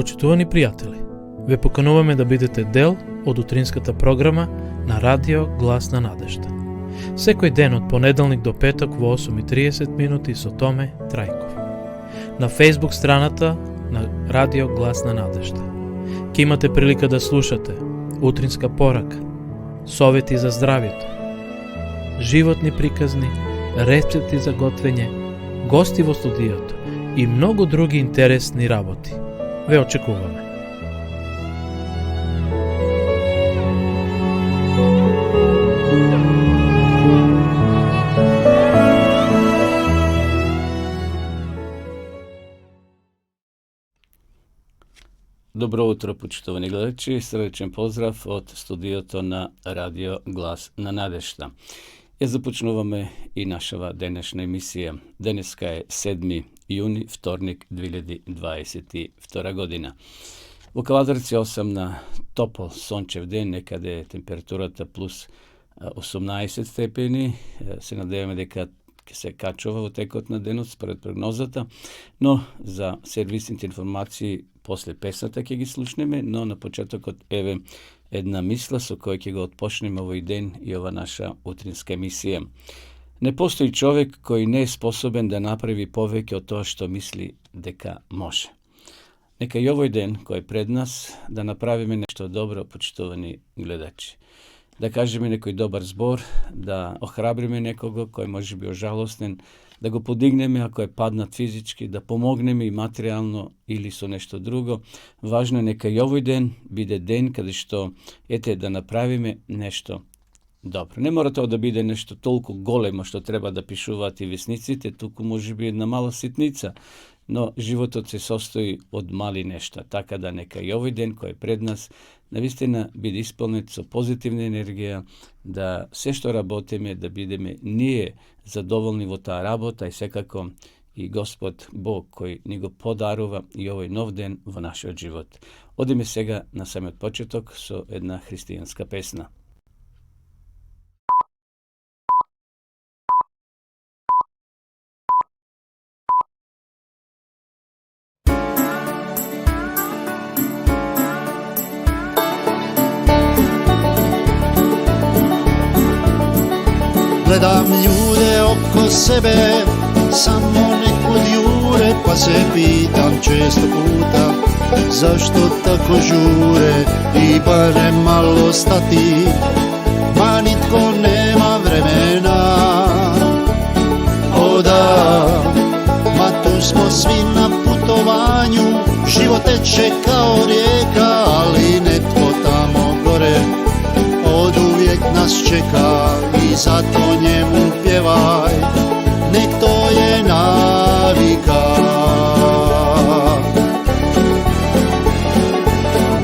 Почитувани приятели, ве покануваме да бидете дел од утринската програма на Радио Глас на надежда. Секој ден од понеделник до петок во 8:30 минути со Томе Трајков. На Facebook страната на Радио Глас на надежда. Ке имате прилика да слушате утринска порака, совети за здравјето, животни приказни, рецепти за готвење, гости во студиото и многу други интересни работи. Ве очекуваме. Добро утро, почитувани гледачи. Срдечен поздрав од студиото на Радио Глас на надежда. Ја започнуваме и нашава денешна емисија. Денеска е 7. јуни, вторник 2022 година. Во Кавадарци 8 на топол сончев ден, некаде е температурата плюс 18 степени. Се надеваме дека ќе се качува во текот на денот според прогнозата, но за сервисните информации после песната ќе ги слушнеме, но на почетокот еве една мисла со која ќе го отпочнеме овој ден и ова наша утринска емисија. Не постои човек кој не е способен да направи повеќе од тоа што мисли дека може. Нека и овој ден кој е пред нас да направиме нешто добро, почитувани гледачи. Да кажеме некој добар збор, да охрабриме некого кој може би ожалостен, да го подигнеме ако е паднат физички, да помогнеме и материјално или со нешто друго. Важно е нека и овој ден биде ден каде што ете да направиме нешто добро. Не мора тоа да биде нешто толку големо што треба да пишуваат и весниците, туку може би една мала ситница, но животот се состои од мали нешта, така да нека и овој ден кој е пред нас навистина биде исполнет со позитивна енергија, да се што работиме, да бидеме ние задоволни во таа работа и секако и Господ Бог кој ни го подарува и овој нов ден во нашиот живот. Одиме сега на самиот почеток со една христијанска песна. Gledam ljude oko sebe, samo nekud jure, pa se pitam često puta zašto tako žure i barem malo stati, ma nitko nema vremena. O da, ma tu smo svi na putovanju, život teče kao rijeka, ali netko tamo gore oduvijek nas čeka i zato njemu pjevaj, nek to je navika.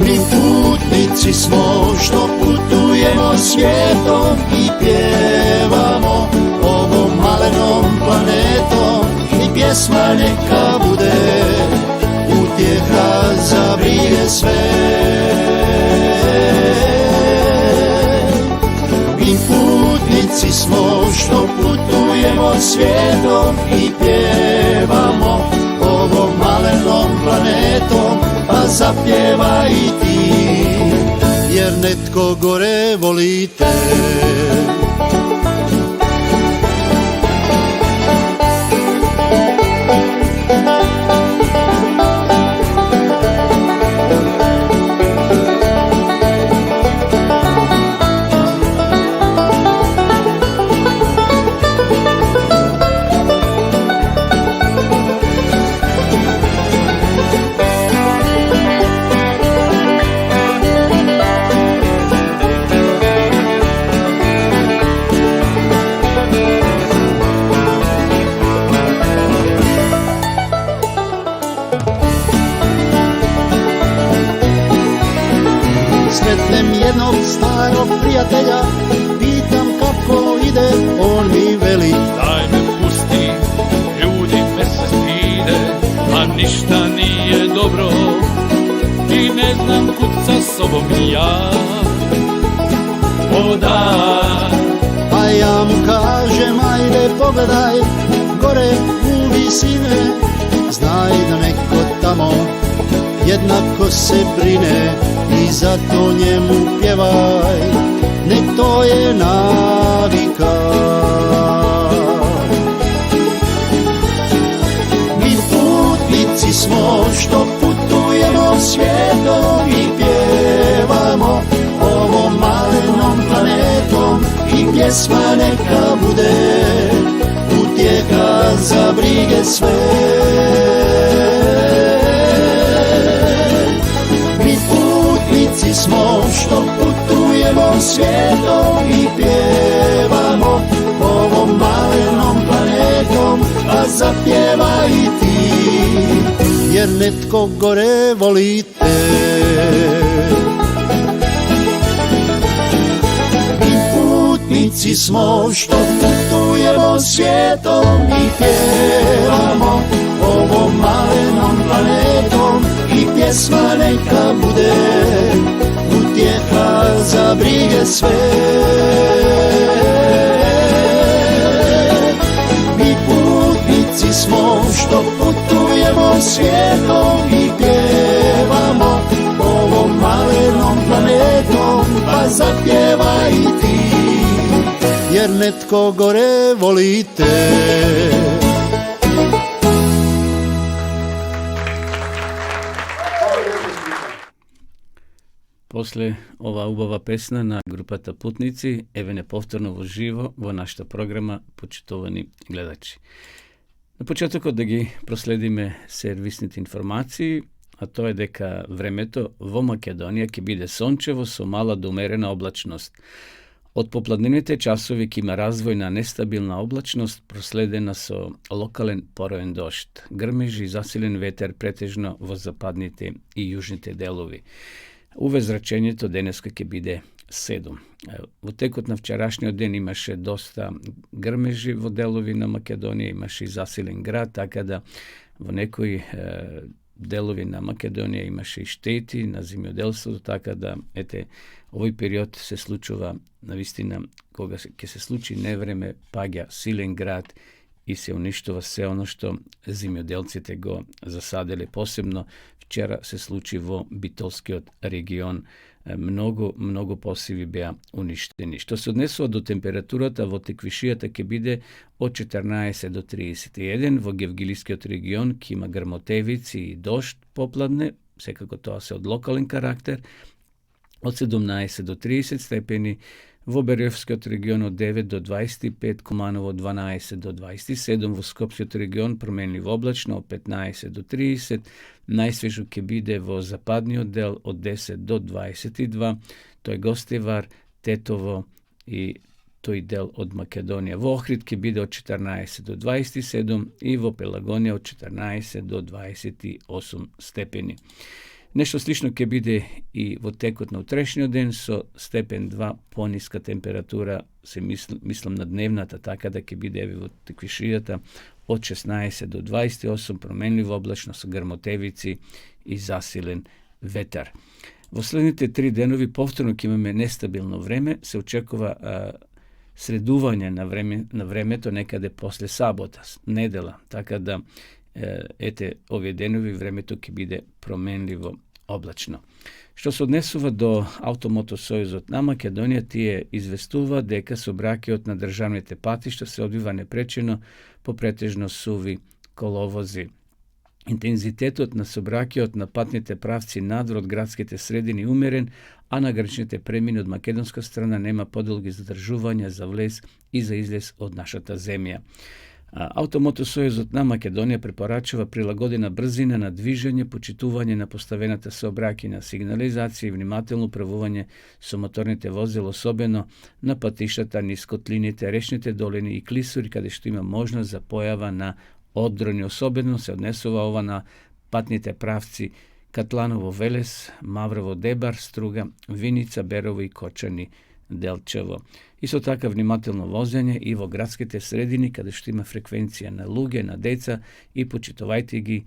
Mi putnici smo što putujemo svijetom i pjevamo ovom malenom planetom i pjesma neka bude utjeha za brige sve. Mi putnici smo što putujemo svijetom i pjevamo ovom malenom planetom, pa zapjevaj i ti, jer netko gore volite. Sretnem jednog starog prijatelja, pitam kako ide, on mi veli daj me pusti, ljudi me se stide, a ništa nije dobro i ne znam kud sa sobom ja. O da, a ja mu kažem ajde pogledaj gore u visine, znaj da neko tamo jednako se brine i zato njemu pjevaj, nek to je navika. Mi putnici smo što putujemo svijetom i pjevamo ovom malenom planetom i pjesma neka bude utjeha za brige sve. Mi putnici smo što putujemo svijetom i pjevamo ovom malenom planetom, a zapjevaj i ti, jer netko gore volite. Mi putnici smo što putujemo svijetom i pjevamo ovom malenom planetom i pjesma neka bude utjeha za brige sve. Mi putnici smo što putujemo svijetom i pjevamo ovom malenom planetom, pa zapjevaj i ti, jer netko gore volite. После ова убава песна на групата Путници, еве неповторно во живо во нашата програма, почитувани гледачи. На почетокот да ги проследиме сервисните информации, а тоа е дека времето во Македонија ќе биде сончево со мала до умерена облачност. Од попладневните часови ќе има развој на нестабилна облачност, проследена со локален пороен дожд, грмежи и засилен ветер претежно во западните и јужните делови. УВ зрачењето денеска ќе биде 7. Во текот на вчерашниот ден имаше доста грмежи во делови на Македонија, имаше и засилен град, така да во некои делови на Македонија имаше и штети на земјоделството, така да овој период се случува навистина кога ќе се случи невреме, паѓа силен град и се уништува се оно што земјоделците го засаделе. Посебно вчера се случи во Битолскиот регион. Многу посеви беа уништени. Што се однесува до температурата, во Теквишијата ќе биде од 14 до 31, во Гевгилискиот регион ќе има грмотевици и дожд попладне, секако тоа се од локален карактер, од 17 до 30 степени, во Беревскиот регион од 9 до 25, Куманово 12 до 27, во Скопскиот регион променливо облачно од 15 до 30, најсвежо ќе биде во западниот дел од 10 до 22, тој Гостивар, Тетово и тој дел од Македонија. Во Охрид ќе биде од 14 до 27 и во Пелагонија од 14 до 28 степени. Нешто слично ќе биде и во текот на утрешниот ден со степен 2 пониска температура, се мислам на дневната, така да ќе биде во Теквишијата од 16 до 28, променливо облачно со грмотевици и засилен ветер. Во следните 3 денови повторно ќе имаме нестабилно време, се очекува средување на времето некаде после сабота, недела, така да овие денови времето ќе биде променливо облачно. Што се однесува до Автомотосојузот на Македонија, тие известува дека сообраќајот на државните патишта се одвива непречено по претежно суви коловози. Интензитетот на сообраќајот на патните правци надвор од градските средини умерен, а на граничните премини од македонска страна нема подолги задржувања за влез и за излез од нашата земја. Автомотосојузот на Македонија препорачува прилагодена брзина на движење, почитување на поставената сообраќајна сигнализација и внимателно управување со моторните возила, особено на патиштата низ котлините, речните долини и клисури, каде што има можност за појава на одрони. Особено се однесува ова на патните правци Катланово Велес, Маврово Дебар, Струга, Виница, Берово и Кочани Делчево. Исто така внимателно возење и во градските средини каде што има фреквенција на луѓе, на деца, и почитувајте ги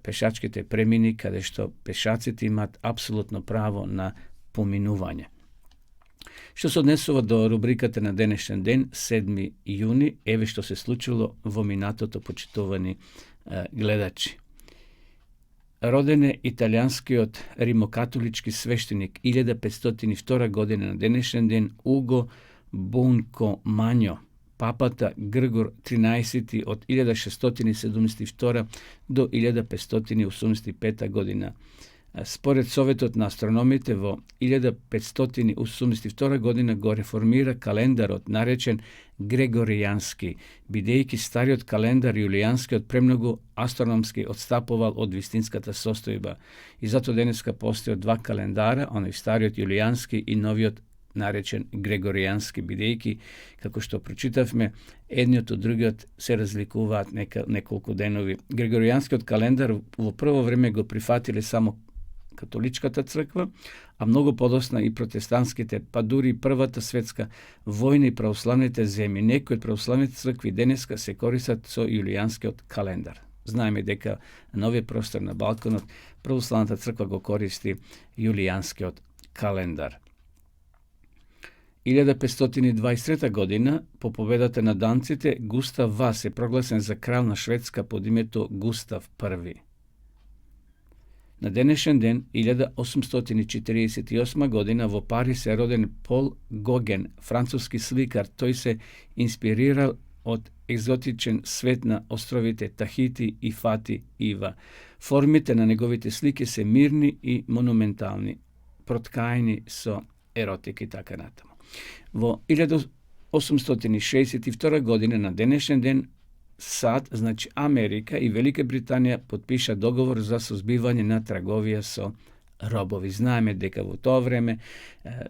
пешачките премини каде што пешаците имаат апсолутно право на поминување. Што се однесува до рубриката на денешен ден, 7 јуни, еве што се случило во минатото, почитувани гледачи. Роден е италијанскиот римокатолички свештеник 1502 година на денешен ден Уго Бонкомањо, папата Гргор 13 од 1672 до 1585 година. Според Советот на астрономите во 1582 година го реформира календарот наречен Грегоријански, бидејќи стариот календар Јулијанскиот премногу астрономски одстапувал од вистинската состојба. И зато денеска постојат два календара, оној стариот Јулијански и новиот наречен Грегоријански, бидејќи, како што прочитавме, едниот од другиот се разликуваат неколку денови. Грегоријанскиот календар во прво време го прифатиле само католичката црква, а многу подосна и протестантските, па дури и првата светска војна и православните земји. Некои од православните цркви денеска се користат со јулијанскиот календар. Знаеме дека на овој простор на Балканот православната црква го користи јулијанскиот календар. 1523 година, по победата на данците, Густав Вас е прогласен за крал на Шведска под името Густав I. На денешен ден, 1848 година, во Париз е роден Пол Гоген, француски сликар. Тој се инспирирал од екзотичен свет на островите Тахити и Фати Ива. Формите на неговите слики се мирни и монументални, проткаени со еротика и така натаму. Во 1862 година на денешен ден САД, значи Америка и Велика Британија потпиша договор за созбивање на трговија со робови. Знаеме дека во тоа време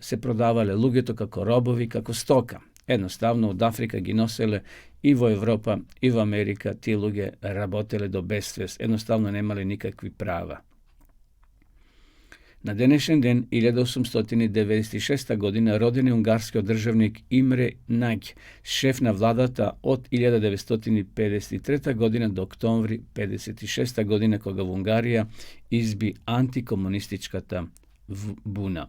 се продавале луѓето како робови, како стока. Едноставно од Африка ги носеле и во Европа, и во Америка. Тие луѓе работеле до безсвест, едноставно немале никакви права. На денешен ден, 1896 година, роден е унгарскиот државник Имре Наѓ, шеф на владата од 1953 година до октомври 1956 година, кога во Унгарија изби антикомунистичката буна.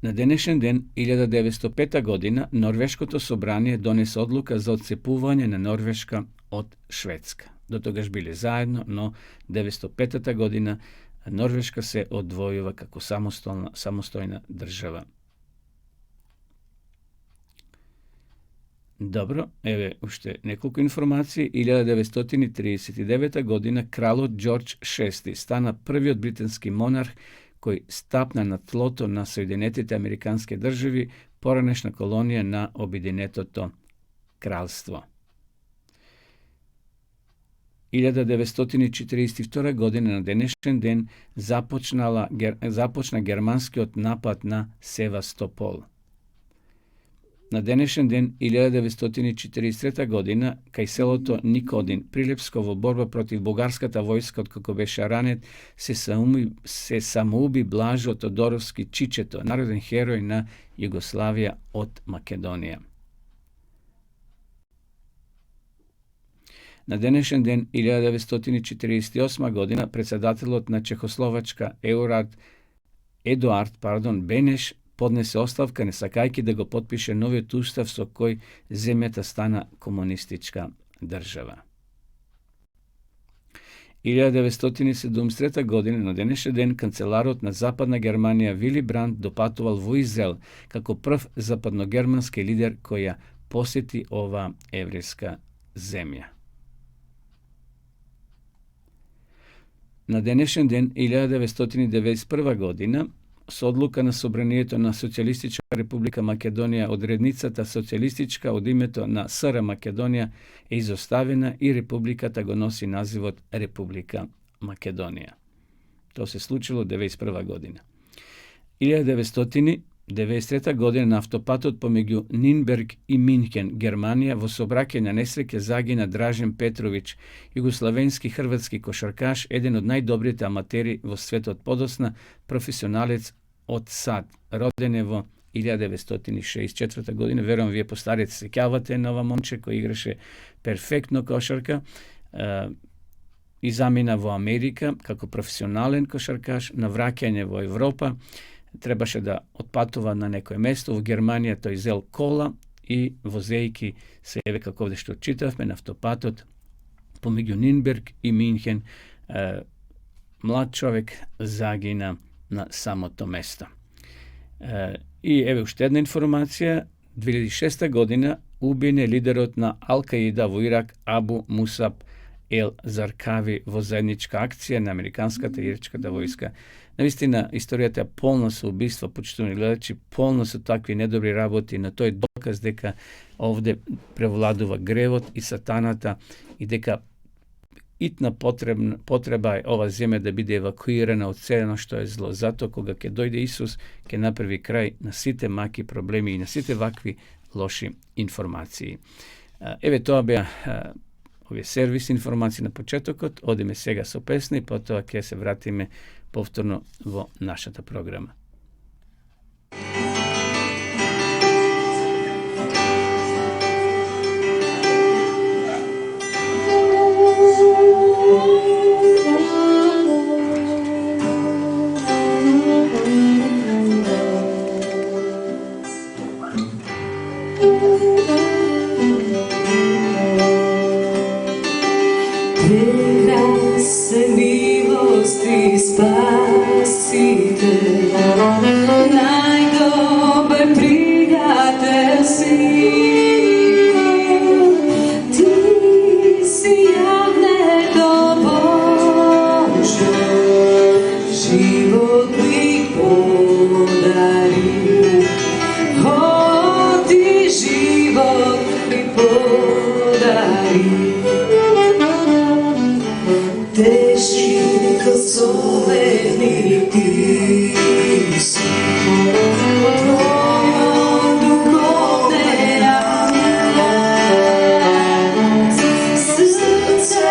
На денешен ден, 1905 година, Норвешкото собрание донесе одлука за отцепување на Норвешка од Шведска. До тогаш биле заедно, но 1905 година Норвешка се одвојува како самостојна држава. Добро, еве уште неколку информации. 1939 година кралот Џорџ VI стана првиот британски монарх кој стапна на тлото на Соединетите Американски држави, поранешна колонија на Обединетото кралство. 1942 година на денешен ден започна германскиот напад на Севастопол. На денешен ден, 1943 година, кај селото Никодин, Прилепско, во борба против бугарската војска, откако беше ранет, се самоуби Блажо Тодоровски Чичето, народен херој на Југославија од Македонија. На денешен ден, 1948 година, председателот на Чехословачка Едуард Бенеш поднесе оставка, не сакајќи да го потпише новиот устав со кој земјата стана комунистичка држава. 1973 година на денешен ден канцеларот на Западна Германија Вили Бранд допатувал во Израел како прв западногермански лидер кој ја посети ова еврејска земја. На денешен ден, 1991 година, со одлука на Собранието на Социјалистичка република Македонија, одредницата социјалистичка од името на СР Македонија е изоставена и републиката го носи називот Република Македонија. Тоа се случило 1991 година. 1993 година на автопатот помеѓу Нинберг и Минхен, Германија, во сообраќајна несреќа загина Дражен Петровиќ, југославенски хрватски кошаркаш, еден од најдобрите аматери во светот, подосна професионалец од САД. Роден е во 1964 година. Верувам, вие постарите се сеќавате на ова момче кој играше перфектно кошарка и замина во Америка како професионален кошаркаш. На враќање во Европа требаше да отпатува на некое место. Во Германија тој зел кола и возејки се, еве како овде што читавме, на автопатот pomeđu Nürnberg i Minhen, mlad čovjek zagina na samo to mesto. I evo još jedna informacija, 2006. godina ubijen je liderot na Al-Qaida v Irak Abu Musab el-Zarqavi во zajednička akcija na amerikanska te iračka vojska. Navistina, istorията polno su ubistva, početovni gledači, polno su takvi nedobri raboti, na to je dokaz deka ovdje prevladува grevot i satanata i deka itna potreba je ova zemlja da bude evakuirana od sve što je zlo. Zato koga ke dojde Isus, ke napravi kraj na site maki problemi i na site vakvi loši informaciji. Evo to bi ove servis informacije na početok, odime sega so pesni, potom ke se vratime povtorno vo našata programa. Najdobar prijatelj si, ti si jahneto Bože, život mi podari, ti život mi podari. Teško zoveni ti si, tvojom duhovne jas, srce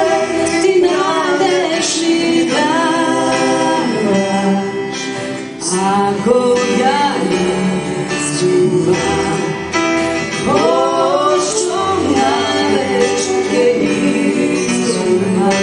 ti nadešni daš, ako ja izđuvam, pošto na večke izđuvam.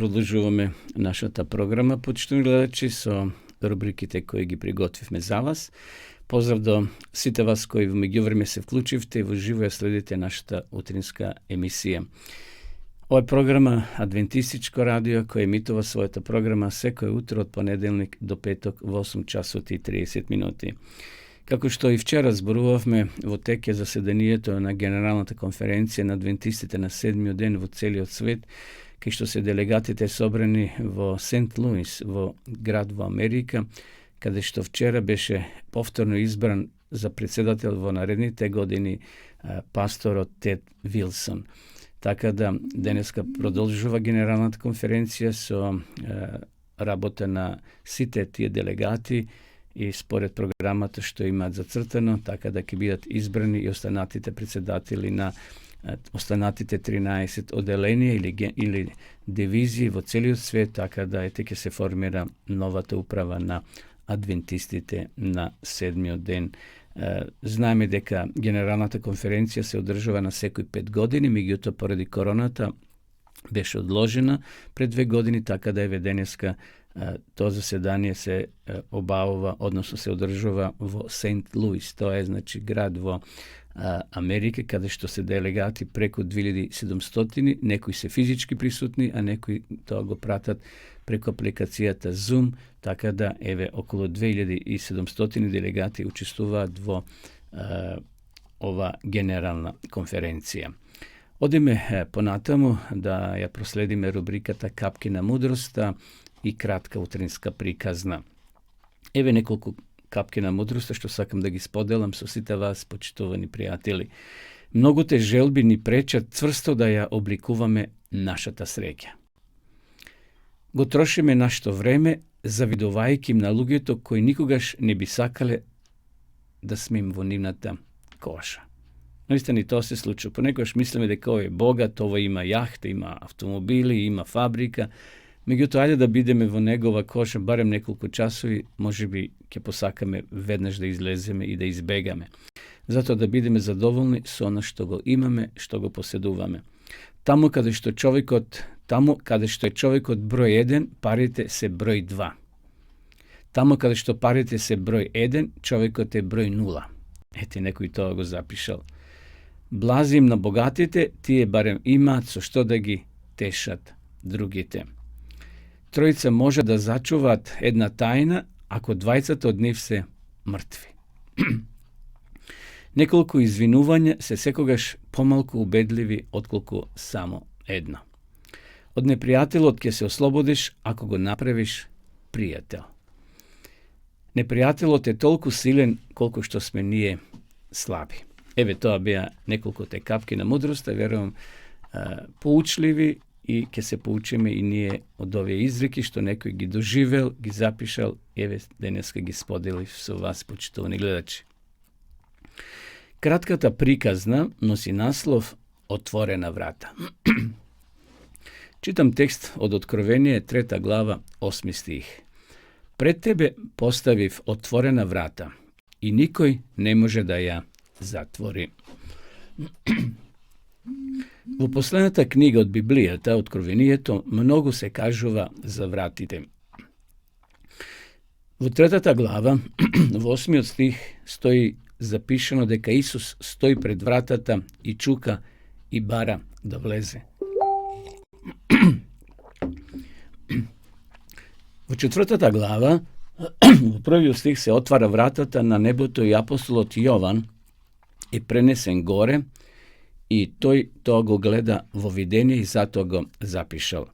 продолжуваме нашата програма, почитувани гледачи, со рубриките кои ги приготвивме за вас. Поздрав до сите вас кои во меѓувреме се вклучивте и во живо ја следите нашата утринска емисија. Ова е програма Адвентистичко радио, кој емитува својата програма секој утро од понеделник до петок во 8 часот и 30 минути. Како што и вчера зборувавме во тек е заседанието на Генералната конференција на адвентистите на 7-миот ден во целиот свет, кај што се делегатите собрани во Сент Луис, во град во Америка, каде што вчера беше повторно избран за председател во наредните години пасторот Тед Вилсон. Така да денеска продолжува Генералната конференција со работа на сите тие делегати и според програмата што имаат зацртано, така да ќе бидат избрани и останатите председатели на останатите 13 оделенија или дивизии во целиот свет, така да ќе се формира новата управа на адвентистите на 7-миот ден. Знаеме дека Генералната конференција се одржува на секои 5 години, меѓутоа поради короната беше одложена пред 2 години, така да еве денеска тоа заседание се обавува, односно се одржува во Сент Луис. Тоа е значи град во Америка, каде што се делегати преку 2700, некои се физички присутни, а некои тоа го пратат преку апликацијата Zoom, така да еве околу 2700 делегати учествуваат во ова генерална конференција. Одиме понатаму да ја проследиме рубриката Капки на мудроста и кратка утринска приказна. Еве неколку капки на мудроста што сакам да ги споделам со сите вас, почитувани пријатели. Многуте желби ни пречат цврсто да ја обликуваме нашата среќа. Го трошиме нашето време завидувајќи им на луѓето кои никогаш не би сакале да сме им во нивната коша. Наистина и тоа се случува. Понекогаш мислиме дека овој е богат, овој има јахта, има автомобили, има фабрика. Меѓутоа, ајде да бидеме во негова коша барем неколку часови, можеби ќе посакаме веднаш да излеземе и да избегаме. Затоа да бидеме задоволни со она што го имаме, што го поседуваме. Таму каде што е човекот број 1, парите се број 2. Таму каде што парите се број 1, човекот е број 0. Ете, некој тоа го запишал. Блази им на богатите, тие барем имаат со што да ги тешат другите. Тројца може да зачуваат една тајна, ако двајцата од нив се мртви. Неколку извинувања се секогаш помалку убедливи отколку само едно. Од непријателот ќе се ослободиш ако го направиш пријател. Непријателот е толку силен колку што сме ние слаби. Еве тоа беа неколку те капки на мудроста, верувам поучливи, и ќе се поучиме и ние од овие изреки што некој ги доживел, ги запишал, еве денеска ги споделив со вас, почитувани гледачи. Кратката приказна носи наслов Отворена врата. Читам текст од Откровение, 3 глава, 8 стих. Пред тебе поставив отворена врата и никој не може да ја затвори. Во последната книга од Библијата, Откровението, многу се кажува за вратите. Во 3 глава, во 8 стих, стои запишано дека Исус стои пред вратата и чука и бара да влезе. Во 4 глава, во 1 стих се отвара вратата на небото и апостолот Јован е пренесен горе и тој тоа го гледа во видение и затоа го запишал.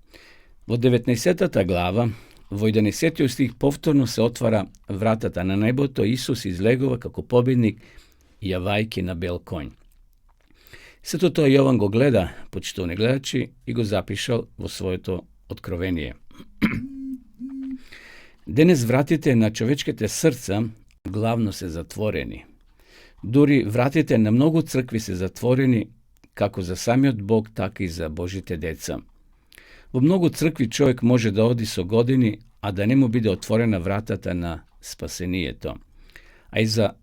Во 19 глава, во 11 стих повторно се отвара вратата на небото, Исус излегува како победник, јавајки на бел конј. Сето тоа Јован го гледа, почитувани гледачи, и го запишал во своето откровение. Денес вратите на човечките срца главно се затворени. Дури вратите на многу цркви се затворени, како за самиот Бог, така и за Божите деца. Во многу цркви човек може да оди со години, а да не му биде отворена вратата на спасението. А и за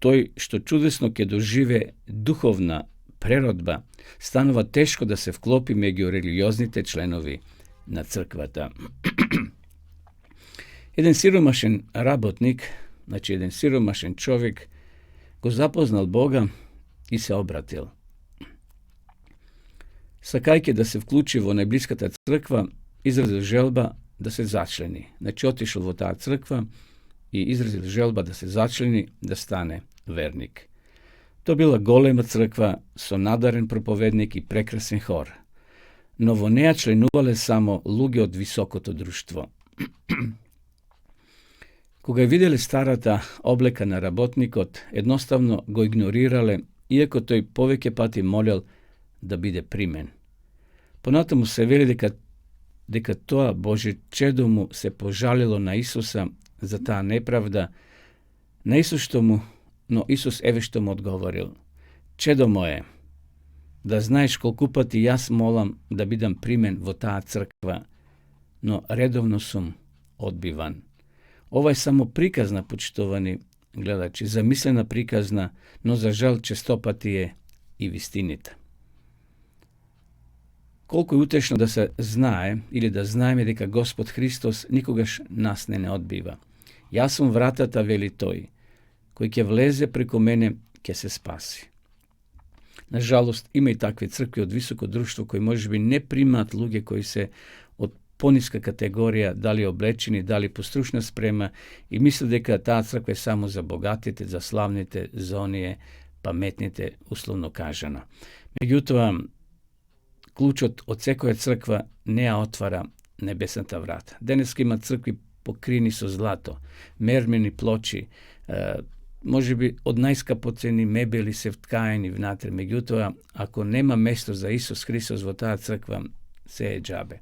тој што чудесно ќе доживе духовна преродба, станува тешко да се вклопи меѓу религиозните членови na crkvata. Jedan siromašen rabotnik, znači jedan siromašen čovjek, ko zapoznal Boga i se obratil. Sa kajke da se vključi v najbliskata crkva, izrazil želba da se začleni. Znači otišel v ta crkva i izrazil želba da se začleni, da stane vernik. To bila golema crkva, so nadaren propovednik i prekrasen hor. No vo neja členuvale samo luge od visokото društvo. Ko ga je vidjeli starata obleka na rabotnikot, jednostavno go ignorirale, iako toj povijek je pati moljal da bide primen. Ponato mu se veli deka toa Bože čedo mu se požalilo na Isusa za ta nepravda, na Isus što mu, no Isus eve što mu odgovoril. Čedo moje, da znaješ koliko pati jas molam da bidam primen vo ta crkva, no redovno sum odbivan. Ovo je samo prikazna, počtovani gledači, zamislena prikazna, no za žal čestopati je i vistinita. Koliko je utešno da se znaje ili da znajme deka Gospod Hristos nikogaš nas ne odbiva. Ja sam vratata veli toj, koji ke vleze preko mene, ke se spasi. Nažalost, ima i takve crkve od visoko društvo koji može bi ne primat luge koji se od poniska kategorija, da li oblečeni, da li postručna sprema i misle deka ta crkva je samo za bogatite, za slavnite, za onije pametnite, uslovno kažano. Međutim, ključ od sekoja crkva ne otvara nebesnata vrata. Danas ima crkvi pokrini su zlato, mermeni ploči, može bi od najskapoceni mebeli se vtkajeni vnatre. Međutim, ako nema mjesto za Isus Hristos vo ta crkva, se je džabe.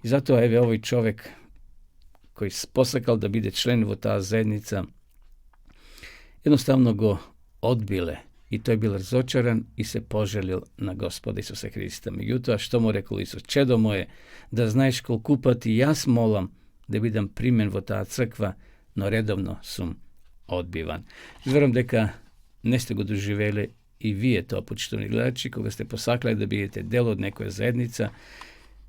I zato evo ovaj čovjek koji posakal da bide člen vo ta zajednica, jednostavno go odbile i to je bil razočaran i se poželil na Gospoda Isusa Hrista. Međutim, što mu rekao Isus? Čedo moje, da znaješ koliko pati jas molam da bidam primen vo ta crkva, no redovno sum odbivan. Zveram deka neste go doživeli i vi je to, počtovni gledači, koga ste posakali da budete delo od nekoje zajednica,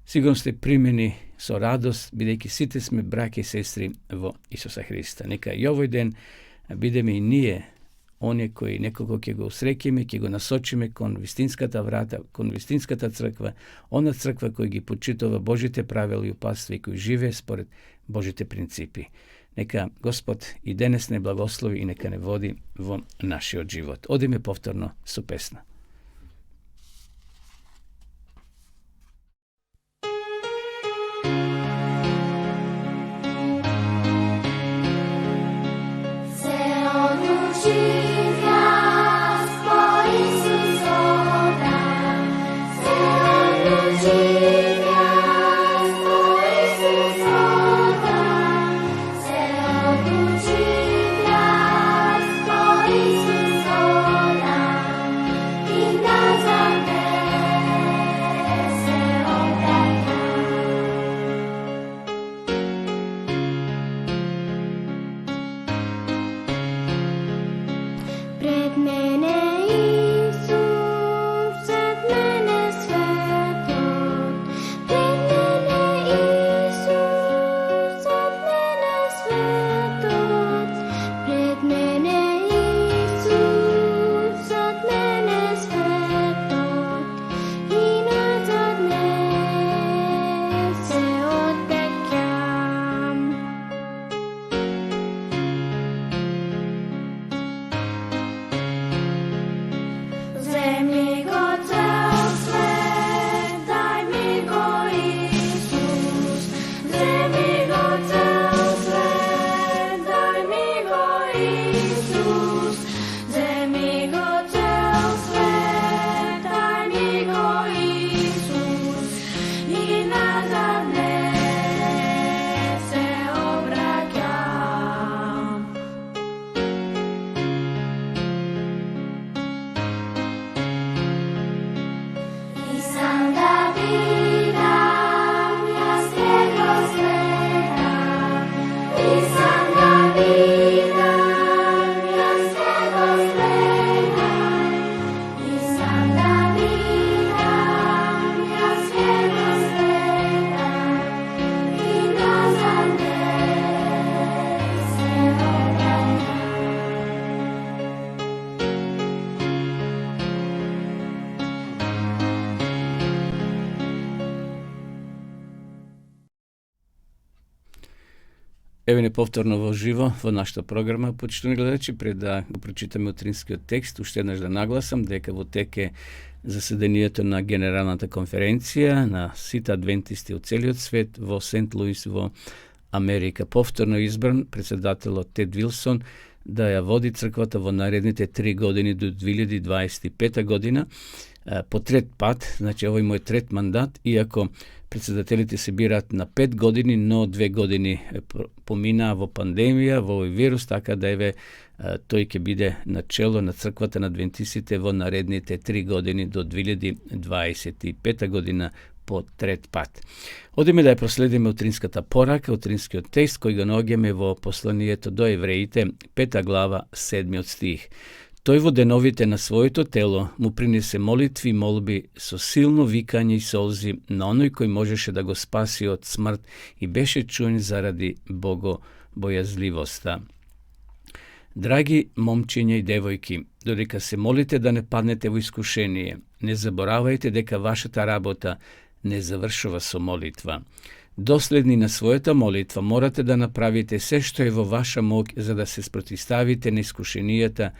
sigurno ste primjeni so radost, bidejki site sme brake i sestri vo Isusa Hrista. Neka i ovoj den bide mi nije on koji nekoga ke go usrekime, ke go nasočime kon vistinskata vrata, kon vistinskata crkva, ona crkva koji gi počitova Božite pravila i upastve i koji žive spored Božite principi. Neka Gospod i danas ne blagoslovi i neka ne vodi vo naši od život. Odime povtorno su pesna. I Evo ne повторно во живо во нашата програма, почитувани гледачи, пред да го прочитаме утринскиот текст, уште еднаш да нагласам дека во теке заседанието на Генералната конференција на сите адвентисти од целиот свет во Сент Луис во Америка. Повторно избран председателот Тед Вилсон да ја води црквата во наредните 3 години до 2025 година. По трет пат, значи овој мој трет мандат, иако председателите се бираат на 5 години, но 2 години поминаа во пандемија, во овој вирус, така да еве тој ќе биде на чело на црквата на адвентистите во наредните 3 години до 2025 година по трет пат. Одиме да ја проследиме утринската порака, утринскиот текст кој го наоѓаме во посланието до евреите, 5 глава, 7 стих. Тој во деновите на своето тело му принесе молитви и молби со силно викање и солзи на оној кој можеше да го спаси од смрт и беше чуен заради богобојазливоста. Драги момчиња и девојки, додека се молите да не паднете во искушение, не заборавајте дека вашата работа не завршува со молитва. Доследни на својата молитва морате да направите се што е во ваша моќ за да се спротивставите на искушенијата,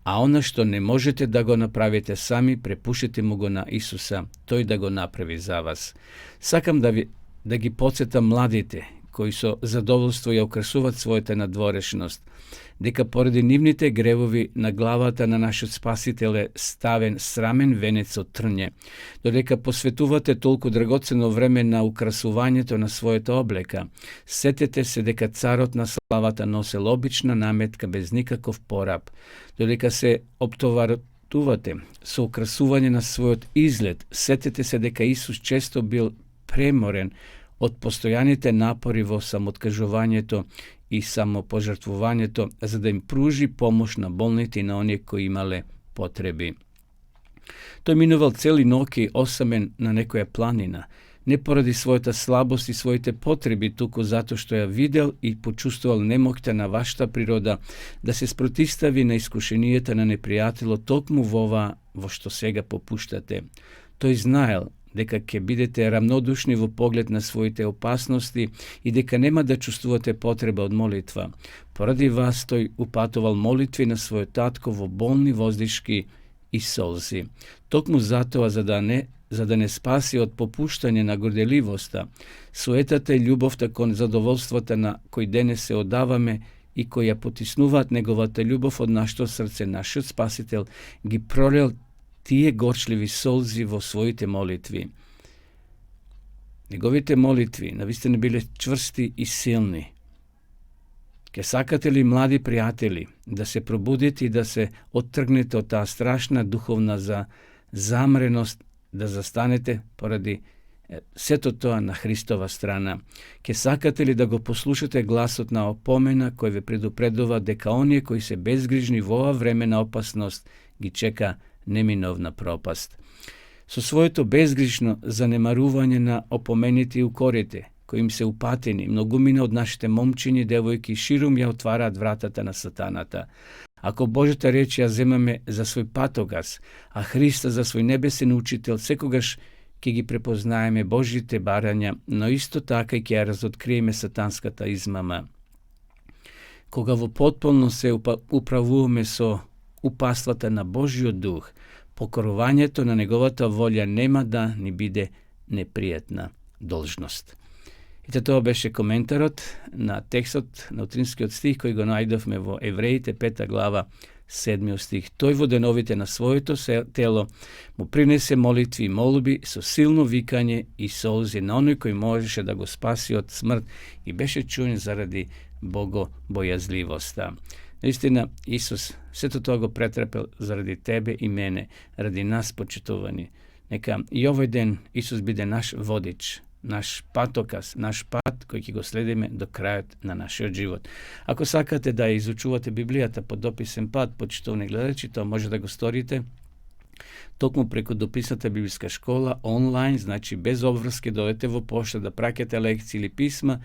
а она што не можете да го направите сами, препушете му го на Исуса, тој да го направи за вас. Сакам да ги подсетам младите, кои со задоволство ја украсуваат својата надворешност, дека поради нивните гревови на главата на нашиот Спасител е ставен срамен венец од трње, додека посветувате толку драгоцено време на украсувањето на својата облека. Сетете се дека царот на славата носел обична наметка без никаков пораб, додека се оптоварувате со украсување на својот изглед. Сетете се дека Исус често бил преморен од постојаните напори во самооткажувањето и самопожртвувањето, за да им пружи помош на болните и на оние кои имале потреби. Тој минувал цели ноки осамен на некоја планина, не поради својата слабост и своите потреби, туку затоа што ја видел и почувствувал немоќта на вашата природа да се спротивстави на искушенијата на непријателот токму во ова во што сега попуштате. Тој знаел дека ќе бидете рамнодушни во поглед на своите опасности и дека нема да чувствувате потреба од молитва. Поради вас тој упатувал молитви на својот татко во болни воздишки и солзи. Токму затоа за да не спаси од попуштање на горделивоста, суетата и љубовта кон задоволствата на кои денес се одаваме и кои ја потиснуваат неговата љубов од нашето срце, нашиот Спасител ги пролел тие горчливи солзи во своите молитви. Неговите молитви навистина биле чврсти и силни. Ке сакате ли, млади пријатели, да се пробудите и да се оттргнете од таа страшна духовна замреност, да застанете поради сето тоа на Христова страна? Ке сакате ли да го послушате гласот на опомена кој ве предупредува дека оние кои се безгрижни во ова време на опасност ги чека неминовна пропаст? Со своето безгрижно занемарување на опомените и укорите, кои им се упатени, многумина од нашите момчињи и девојки ширум ја отвараат вратата на сатаната. Ако Божјата реч ја земаме за свој патогас, а Христа за свој небесен учител, секогаш ќе ги препознаеме Божјите барања, но исто така и ќе ја разоткриеме сатанската измама. Кога во потполно се управуваме со упаствата на Божјиот дух, покорувањето на неговата волја нема да ни биде непријатна должност. Ете, тоа беше коментарот на текстот на утринскиот стих кој го најдовме во Евреите 5 глава 7 стих. Тој во деновите на своето тело му принесе молитви и молби со силно викање и солзи на оној кој можеше да го спаси од смрт и беше чуен заради богобојазливоста. Наистина, Исус сето тоа го претрпел заради тебе и мене, ради нас почитувани. Нека и овој ден Исус биде наш водич, наш патокас, наш пат кој ќе го следиме до крајот на нашиот живот. Ако сакате да изучувате Библијата по дописен пат, почитувани гледачи, тоа може да го сторите токму преку дописната библиска школа онлайн, значи без обврски, дојдете во пошта да праќате лекции или писма,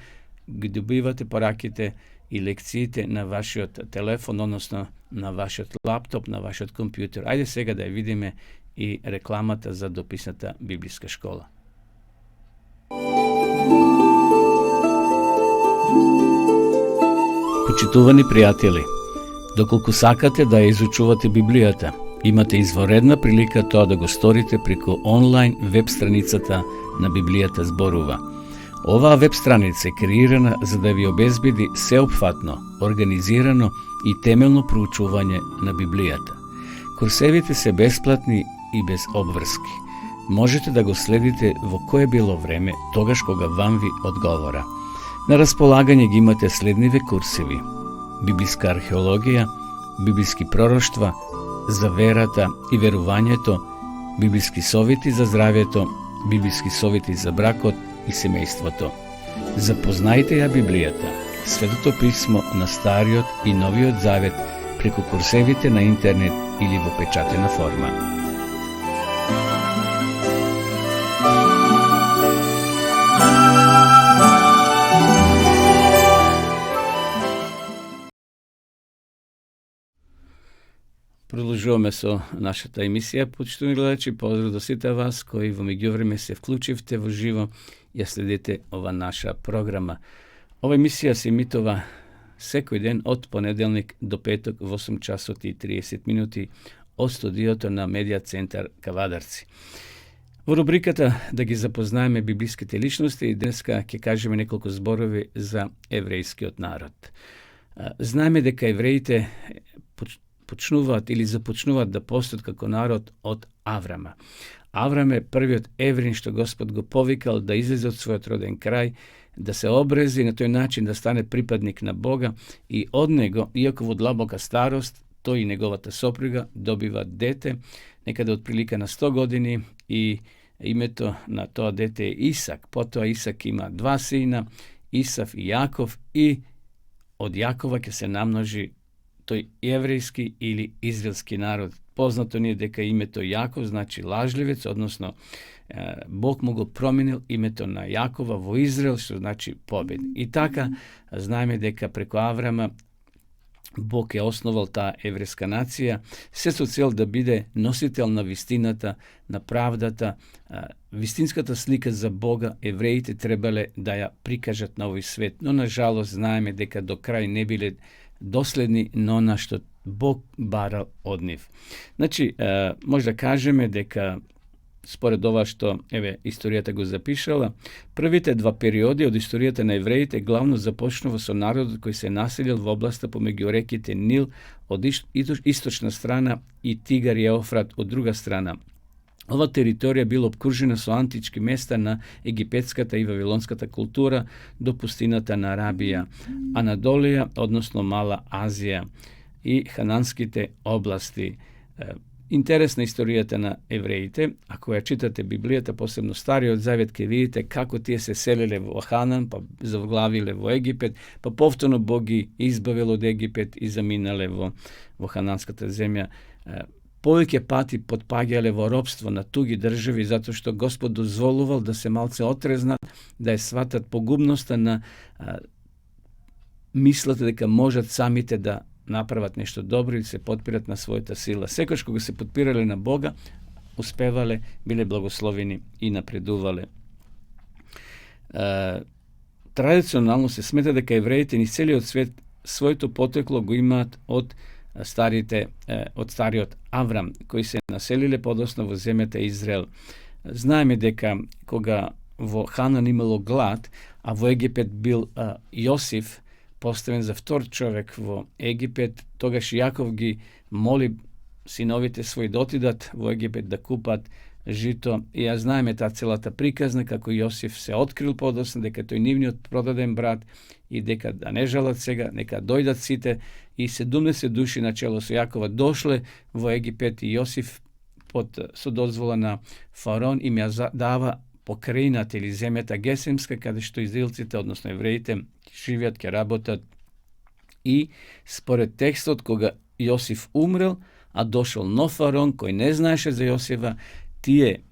ги добивате пораките и лекциите на вашиот телефон, односно на вашиот лаптоп, на вашиот компјутер. Ајде сега да ја видиме и рекламата за дописната библиска школа. Почитувани пријатели, доколку сакате да ја изучувате Библијата, имате изворедна прилика тоа да го сторите преку онлайн веб страницата на Библијата зборува. Оваа веб страница е креирана за да ви обезбеди сеопфатно, организирано и темелно проучување на Библијата. Курсевите се бесплатни и без обврски. Можете да го следите во кое било време, тогаш кога вам ви одговора. На располагање ги имате следниве курсеви: библиска археологија, библиски пророштва, за верата и верувањето, библиски совети за здравјето, библиски совети за бракот и семејството. Запознајте ја Библијата, Светото писмо на Стариот и Новиот Завет преку курсевите на интернет или во печатена форма. Продолжуваме со нашата емисија. Почитувани гледачи, поздрав до сите вас кои во меѓувреме се вклучивте во живо и ја следите ова наша програма. Ова емисија се емитува секој ден од понеделник до петок во 8 часот и 30 минути од студиото на Медиа центар Кавадарци. Во рубриката да ги запознаеме библиските личности, денеска ќе кажеме неколку зборови за еврејскиот народ. Знаеме дека евреите почнуваат или започнуваат да постојат како народ од Аврама. Аврам е првиот еврин што Господ го повикал да излезе од својот роден крај, да се обрези на тој начин да стане припадник на Бога и од него, иако во длабока старост, тој и неговата сопруга добиваат дете, некаде од прилика на 100 години и името на тоа дете е Исак. Потоа Исак има 2 сина, Исав и Јаков, и од Јакова ќе се намножи тој еврејски или израелски народ. Познато ни е дека името Јаков значи лажливец, односно Бог му го променил името на Јакова во Израел, што значи побед. И така, знаеме дека преку Аврама Бог е основал таа еврејска нација, се со цел да биде носител на вистината, на правдата, вистинската слика за Бога, евреите требале да ја прикажат на овој свет. Но, на жалост, знаеме дека до крај не биле доследни на она што Бог барал од нив. Значи, може да кажеме дека според ова што историјата го запишала, првите 2 периоди од историјата на евреите главно започнува со народот кој се населил во областа помеѓу реките Нил од источна страна и Тигар и Еуфрат од друга страна. Ова територија била обкружена со антички места на египетската и вавилонската култура до пустината на Арабија, Анадолија, односно Мала Азија и хананските области. Интересна историјата на евреите. Ако ја читате Библијата, посебно Стариот Завет, ќе видите како тие се селеле во Ханан, па завглавиле во Египет, па повторно Бог ги избавил од Египет и заминале во хананската земја. Повеќе пати потпаѓале во робство на туги држави, затоа што Господ дозволувал да се малце отрезнат, да ја сватат погубноста на мислата дека можат самите да направат нешто добро и се подпират на својата сила. Секојаш кога се подпирале на Бога, успевале, биле благословени и напредувале. Традиционално се смета дека евреите ни целиот свет своето потекло го имаат од стариот Аврам, кои се населиле подосно во земјата Израел. Знаеме дека кога во Ханан имало глад, а во Египет бил Јосиф, поставен за втор човек во Египет, тогаш Јаков ги моли синовите своји да отидат во Египет да купат жито. И ја знаеме таа целата приказна, како Јосиф се открил подосно дека тој нивниот продаден брат и дека да не жалат сега, нека дојдат сите, и 70 души на чело со Јакова дошле во Египет и Јосиф со дозвола на фараон им ја дава покрајината или земјата Гесемска, каде што израелците, односно евреите, живеат, ќе работат. И според текстот, кога Јосиф умрел, а дошол нов фараон кој не знаеше за Јосифа, тие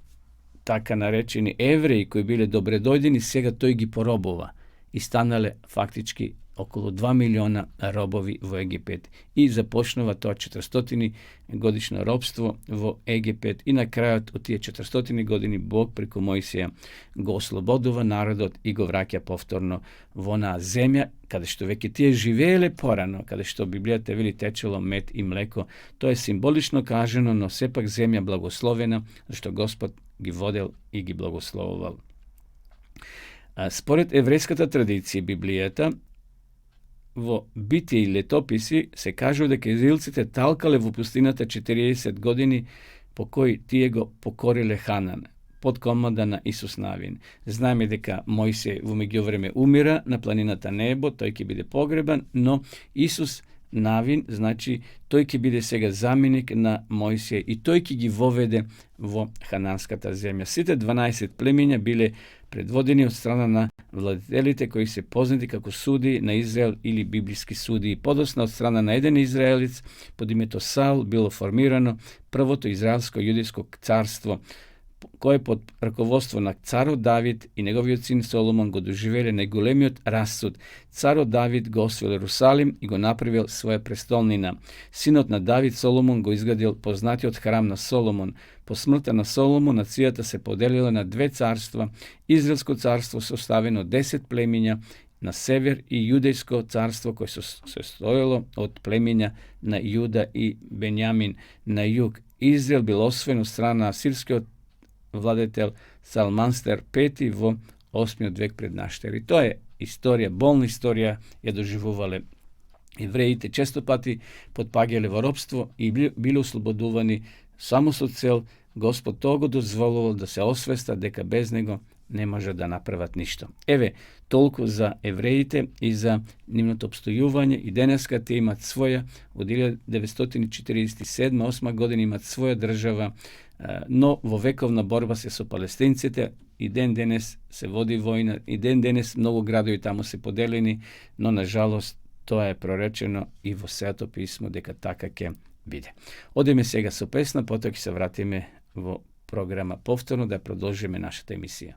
така наречени евреи кои биле добредојдени, сега тој ги поробува и станале фактички okolo 2 miliona robovi v Egipet i započnova to 400 godišnjo ropstvo v Egipet i na kraju u tije 400 godini Bog preko Mojsija go oslobodova narodot i go vrakja povtorno vona zemlja, kada što veki tije živele porano, kada što Biblija te veli tečelo med i mleko, to je simbolično kaženo, no sepak zemlja blagoslovena, što Gospod gi vodel i gi blagoslovoval. Spored еврейската традиција Библијата, во Битие и летописи се кажува дека израелците талкале во пустината 40 години по кои тие го покориле Ханан, под команда на Исус Навин. Знаеме дека Мојсей во меѓувреме умира на планината Небо, тој ќе биде погребан, но Исус Навин, значи, тој ќе биде сега заменик на Мојсија и тој ќе ги воведе во хананската земја. Сите 12 племиња биле предводени од страна на владетелите кои се познати како суди на Израел или библиски суди. Подосна од страна на еден израелец под името Саул било формирано првото израелско јудејско царство, кое под раководство на царот Давид и неговиот син Соломон го доживеле најголемиот расцут. Царот Давид го освоил Ерусалим и го направил своја престолнина. Синот на Давид Соломон го изградил познатиот храм на Соломон. По смртта на Соломон нацијата се поделила на две царства, Израелско царство составено од 10 племиња на север и Јудејско царство кое се состоело од племиња на Јуда и Бенјамин на југ. Израел бил освоен од страна на асирскиот владетел Салманстер V во 8 век пред нашата ера. И тоа е историја, болна историја ја доживувале евреите, често пати потпаѓале во робство и биле ослободувани само со цел Господ тоа го дозволувал да се освеста дека без него не може да направат ништо. Еве, толку за евреите и за нивното обстојување и денеска те имат своја, од 1947-8 година имат своја држава, но во вековна борба се со палестинците и ден денес се води војна и ден денес многу градови таму се поделени, но на жалост тоа е проречено и во Светото писмо дека така ќе биде. Одиме сега со песна, потоа ќе се вратиме во програма повторно да продолжиме нашата емисија.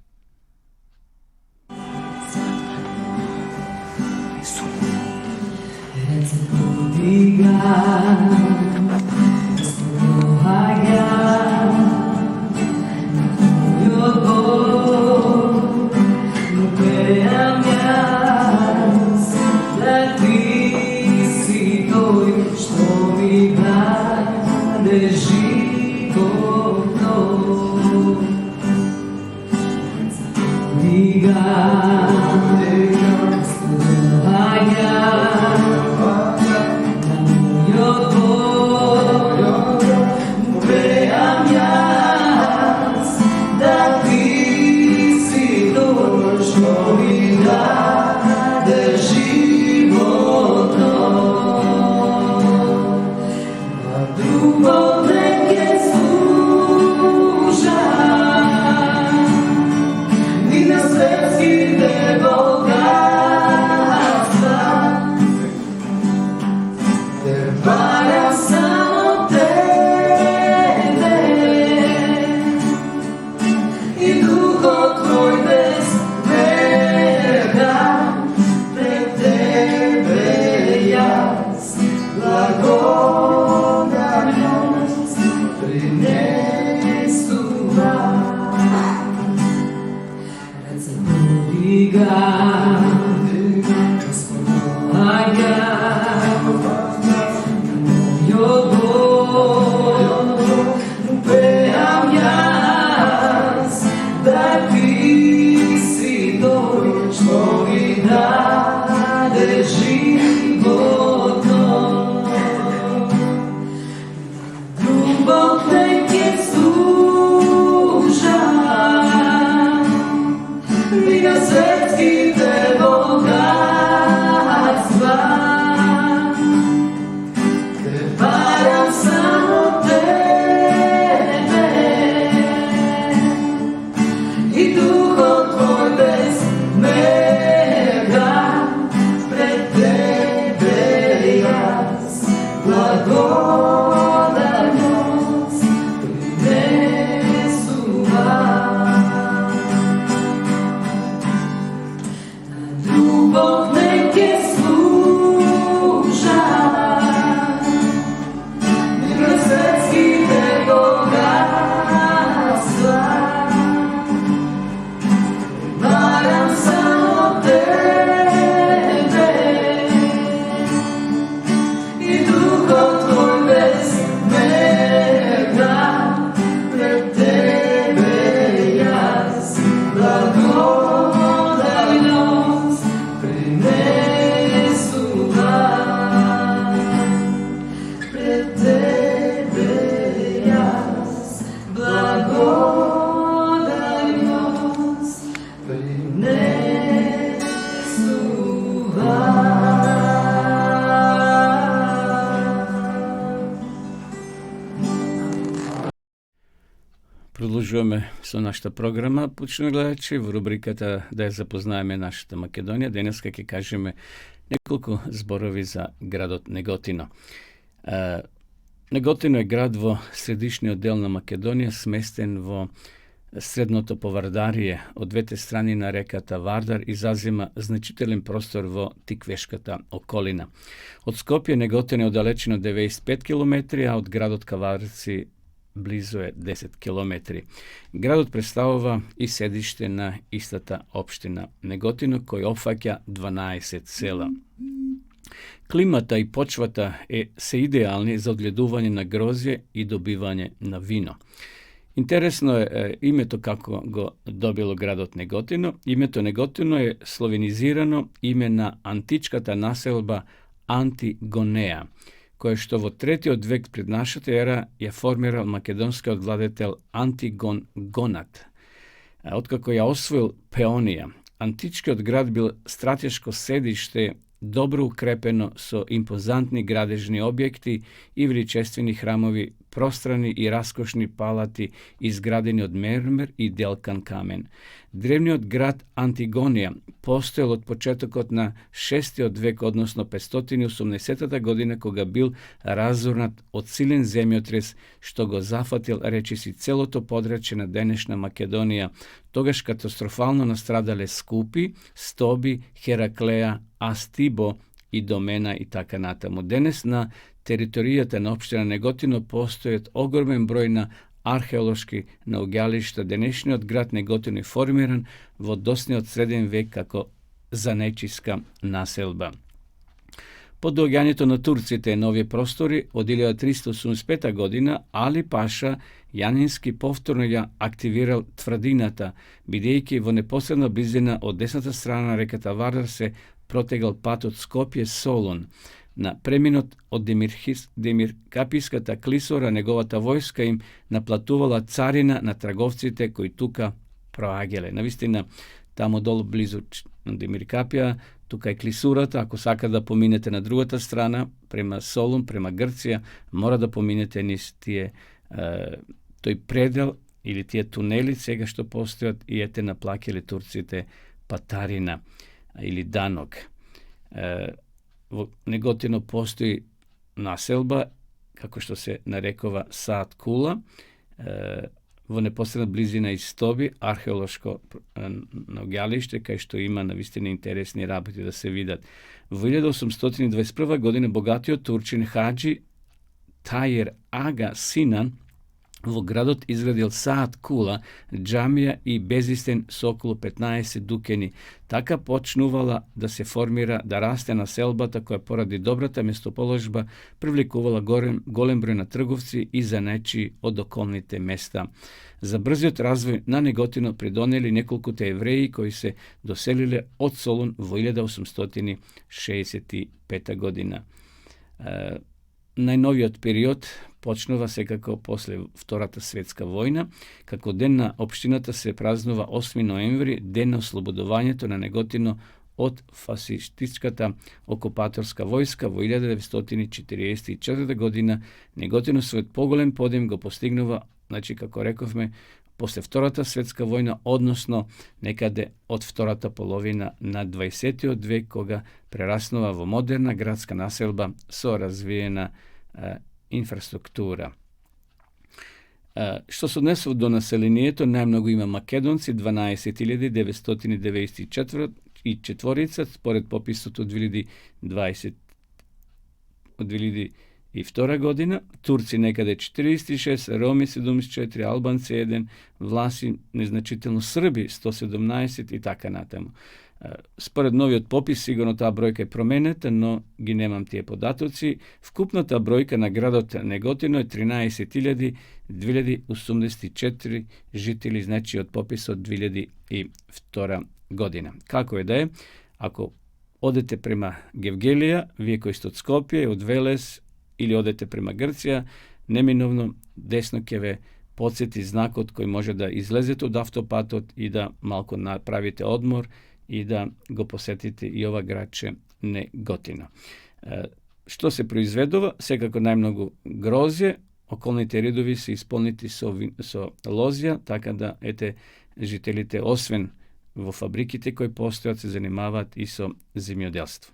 Bog neke Продолжуваме со нашата програма, почнуваме гледачи, во рубриката да ја запознаеме нашата Македонија. Денеска ќе кажеме неколку зборови за градот Неготино. Неготино е град во средишниот дел на Македонија, сместен во средното повардарие од двете страни на реката Вардар и зазема значителен простор во Тиквешката околина. Од Скопје Неготино е оддалечено 95 км, а од градот Каварци близо е 10 км. Градот представува и седиште на истата општина Неготино, кој опфаќа 12 села. Климата и почвата се идеални за одгледување на грозје и добивање на вино. Интересно е името како го добило градот Неготино. Името Неготино е словенизирано име на античката населба Антигонеја, која што во 3. век пред нашата ера ја формирал македонскиот владетел Антигон Гонат. Откако ја освоил Пеонија, античкиот град бил стратешко седиште, добро укрепено со импозантни градежни објекти и величествени храмови, пространи и раскошни палати изградени од мермер и делкан камен. Древниот град Антигонија постоел од почетокот на 6. век, односно 580 година, кога бил разорнат од силен земјотрес, што го зафатил речиси целото подрачје на денешна Македонија. Тогаш катастрофално настрадале Скупи, Стоби, Хераклеја, Астибо и Домена и така натаму. Денес на територијата на општина Неготино постојат огромен број на археолошки наоѓалишта. Денешниот град Неготино е формиран во досниот среден век како занечиска населба. По доаѓањето на турците на овие простори од 1385 година Али Паша Јанински повторно ја активирал тврдината, бидејќи во непосредна близина од десната страна на реката Вардар се протегал патот Скопје-Солун. На преминот од Демиркаписката клисора неговата војска им наплатувала царина на трговците кои тука проаѓале. Навистина, тамо долу близу Демиркапија, тука е клисурата. Ако сака да поминете на другата страна, према Солун, према Грција, мора да поминете низ тој предел или тие тунели сега што постојат и ете наплакеле турците патарина или данок. Во Неготино постои населба, како што се нарекува Саат Кула, во непосредна близина и Стоби, археолошко наоѓалиште, кај што има навистина интересни работи да се видат. Во 1821 година богатиот турчин Хаджи Тајер Ага Синан во градот изградил Саат Кула, џамија и безистен со околу 15 дукени. Така почнувала да се формира, да расте населбата која поради добрата местоположба привлекувала голем број на трговци и занечи од околните места. За брзиот развој на Неготино придонели неколкуте евреи кои се доселиле од Солун во 1865 година. Најновиот период почнува секако после Втората светска војна, како ден на општината се празнува 8 ноември, ден на ослободувањето на Неготино од фашистичката окупаторска војска во 1944 година. Неготино својот поголем подем го постигнува, како рековме, после Втората светска војна, односно некаде од втората половина на 20. век, кога прераснува во модерна градска населба со развиена инфраструктура. Што се однесува до населението, најмногу има македонци, 12.994 според пописот од 2002 година, турци некаде 46, роми 74, албанци 1, власи незначително, срби 117 и така натаму. Според новиот попис, сигурно таа бројка е променета, но ги немам тие податоци. Вкупната бројка на градот Неготино е 13.284 жители, значи од пописот 2002 година. Како е да е, ако одете према Гевгелија, вие кои сте од Скопје, од Велес, или одете према Грција, неминовно десно ќе ве подсети знакот кој може да излезете од автопатот и да малку направите одмор и да го посетите и ова градче Неготино. Што се произведува? Секако најмногу грозје, okolните redovi se izpolniti so lozja, така да жителите, освен во фабриките кои постојат, се занимаваат и со земјоделство.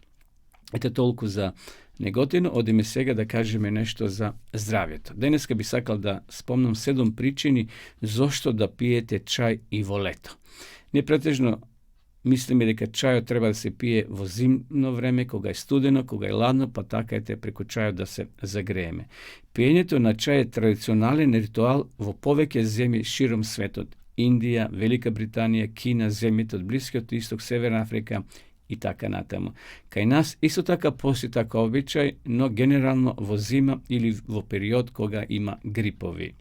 Толку за неготино, одиме сега да кажеме нешто за здравјето. Денеска би сакал да спомнам 7 причини зошто да пиете чај и во лето. Ние претежно мислиме дека чајот треба да се пие во зимно време, кога е студено, кога е ладно, па така преку чајот да се загрееме. Пиењето на чај е традиционален ритуал во повеќе земји широм светот. Индија, Велика Британија, Кина, земјите од Блискиот Исток, Северна Африка и така натаму. Кај нас исто така постои така обичај, но генерално во зима или во период кога има грипови.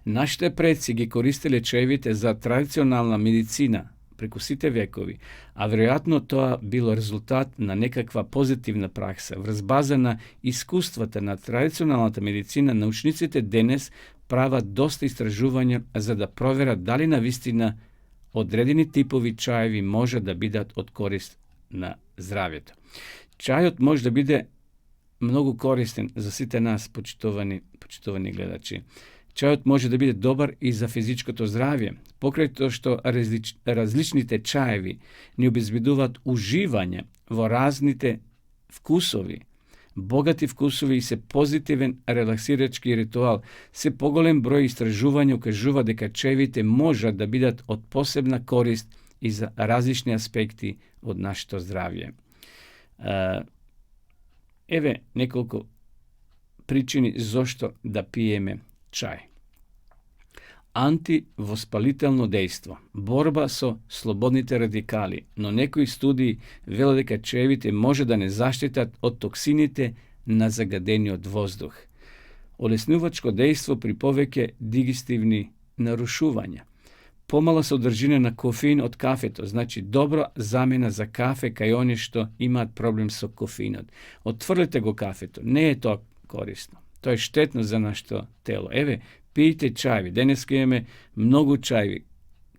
Нашите предци ги користеле чајвите за традиционална медицина преку сите векови, а веројатно тоа било резултат на некаква позитивна пракса. Врз база на искуствата на традиционалната медицина, научниците денес прават доста истражувања за да проверат дали навистина одредени типови чаеви може да бидат од корист на здравјето. Чајот може да биде многу користен за сите нас, почитувани гледачи. Чајот може да биде добар и за физичкото здравје, покрај тоа што различните чаеви ни обезбедуваат уживање во разните вкусови, богати вкусови и се позитивен релаксирачки ритуал. Се поголем број истражувања укажува дека чаевите можат да бидат од посебна корист и за различни аспекти од нашето здравје. Еве неколку причини зошто да пиеме чај. Антивоспалително дејство, борба со слободните радикали, но некои студии велат дека чаевите може да не заштитат од токсините на загадениот воздух. Олеснувачко дејство при повеќе дигестивни нарушувања. Помала содржина на кофеин од кафето, значи добра замена за кафе кај они што имаат проблем со кофеинот. Отфрлете го кафето, не е тоа корисно. Тоа е штетно за нашето тело. Еве, пијте чајви. Денеска имаме многу чајви.